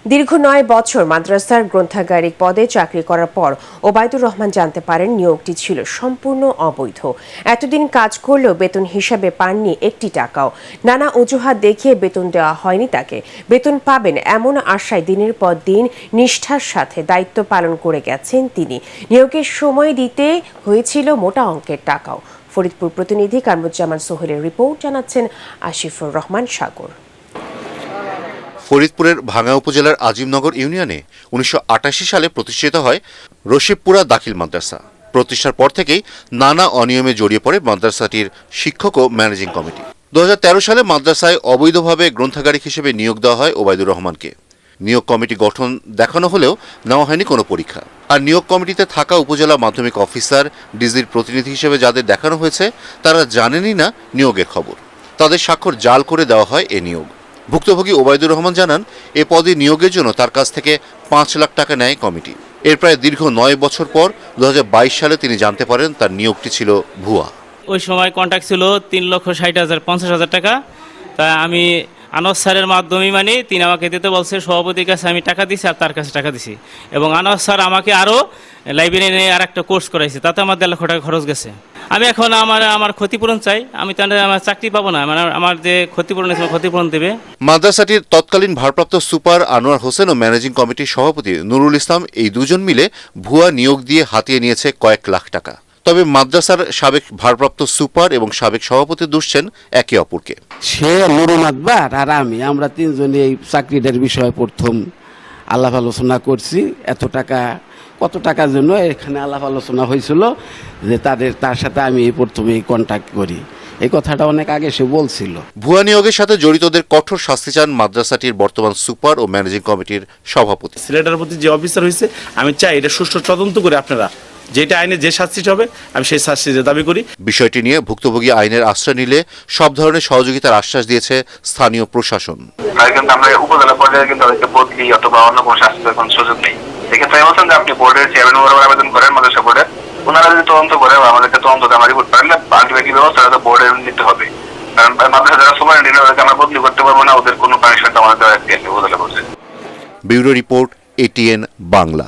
দীর্ঘ ৯ বছর মাদ্রাসার গ্রন্থাগারিক পদে চাকরি করার পর ওবায়দুর রহমান জানতে পারেন নিয়োগটি ছিল সম্পূর্ণ অবৈধ। এতদিন কাজ করলেও বেতন হিসাবে পাননি একটি টাকাও। নানা অজুহাত দেখিয়ে বেতন দেওয়া হয়নি তাকে। বেতন পাবেন এমন আশায় দিনের পর দিন নিষ্ঠার সাথে দায়িত্ব পালন করে গেছেন তিনি। নিয়োগের সময় দিতে হয়েছিল মোটা অঙ্কের টাকাও। ফরিদপুর প্রতিনিধি কামরুজ্জামান সোহেলের রিপোর্ট, জানাচ্ছেন আসিফুর রহমান সাগর। ফরিদপুরের ভাঙ্গা উপজেলার আজিমনগর ইউনিয়নে ১৯৮৮ সালে প্রতিষ্ঠিত হয় রশিদপুরা দাখিল মাদ্রাসা। প্রতিষ্ঠার পর থেকেই নানা অনিয়মে জড়িয়ে পড়ে মাদ্রাসাটির শিক্ষক ও ম্যানেজিং কমিটি। ২০১৩ সালে মাদ্রাসায় অবৈধভাবে গ্রন্থাগারিক হিসেবে নিয়োগ দেওয়া হয় ওবায়দুর রহমানকে। নিয়োগ কমিটি গঠন দেখানো হলেও নেওয়া হয়নি কোনো পরীক্ষা। আর নিয়োগ কমিটিতে থাকা উপজেলা মাধ্যমিক অফিসার, ডিজির প্রতিনিধি হিসেবে যাদের দেখানো হয়েছে তারা জানেনই না নিয়োগের খবর। তাদের স্বাক্ষর জাল করে দেওয়া হয় এ নিয়োগ। ভুক্তভোগী ওবায়দুর রহমান জানান, এ পদে নিয়োগের জন্য তার কাছ থেকে ৫ লাখ টাকা নেয় কমিটি। এর প্রায় দীর্ঘ ৯ বছর পর ২০২২ সালে তিনি জানতে পারেন তার নিয়োগটি ছিল ভুয়া। ওই সময় কন্ট্যাক্ট ছিল ৩,৬০,০০০-৫০,০০০ টাকা। তা আমি আনোয়ার স্যারের মাধ্যমে তিনি আমাকে দিতে বলছে। সভাপতির কাছে আমি টাকা দিছি আর তার কাছে টাকা দিছি, এবং আনোয়ার স্যার আমাকে আরও লাইব্রেরি নিয়ে আর একটা কোর্স করাইছে, তাতে আমার ১.৫ লক্ষ টাকা খরচ গেছে। আমি এখন আমার ক্ষতিপূরণ চাই। আমি তাহলে আমার চাকরি পাবো না, মানে আমার যে ক্ষতিপূরণ আছে ক্ষতিপূরণ দেবে। মাদ্রাসাটির তৎকালীন ভারপ্রাপ্ত সুপার আনোয়ার হোসেন ও ম্যানেজিং কমিটির সভাপতি নুরুল ইসলাম এই দুজন মিলে ভুয়া নিয়োগ দিয়ে হাতিয়ে নিয়েছে কয়েক লাখ টাকা। তবে মাদ্রাসার সাবেক ভারপ্রাপ্ত সুপার এবং সাবেক সভাপতি দুষছেন একে অপরকে। সে নুরুল আকবর আর আমরা তিনজনে এই চাকরিটার বিষয়ে প্রথম আলাপ আলোচনা করছি। এত টাকা, কত টাকার জন্য এখানে আলাপ আলোচনা হয়েছিল, যে তার সাথে আমি প্রথমে কন্ট্যাক্ট করি। এই কথাটা অনেক আগে সে বলছিল। ভুয়া নিয়োগের সাথে জড়িতদের কঠোর শাস্তি চান মাদ্রাসাটির বর্তমান সুপার ও ম্যানেজিং কমিটির সভাপতি। সিলেটের প্রতি যে অফিসার হয়েছে, আমি চাই এটা সুষ্ঠু তদন্ত করে আপনারা যেটা আইনে যে শাস্তি হবে আমি সেই শাস্তি দাবি করি। বিষয়টি নিয়ে ভুক্তভোগী আইনের আশ্রয় নিলে সব ধরনের সহযোগিতার আশ্বাস দিয়েছে স্থানীয় প্রশাসন। কিন্তু আমরা উপজেলা পর্যায়ে কিন্তু বদলি অথবা অন্য কোনো শাস্তির কোনো সুযোগ নেই। সেক্ষেত্রে বলছেন যে আপনি বোর্ডের চেয়ারম্যান বরাবর আবেদন করেন মাদ্রাসা বোর্ডে, ওনারা যদি তদন্ত করে আমাদেরকে তদন্ত আমার রিপোর্ট পারলে আলটিমেটলি ব্যবস্থাটা তো বোর্ডের নিতে হবে। কারণ মাদ্রাসা যারা সুপারিনটেন্ডেন্ট ওদেরকে আমরা বদলি করতে পারবো না, ওদের কোনো পানিশমেন্ট আমাদের দেওয়া উপজেলা পর্যায়ে। Bureau report, ATN Bangla.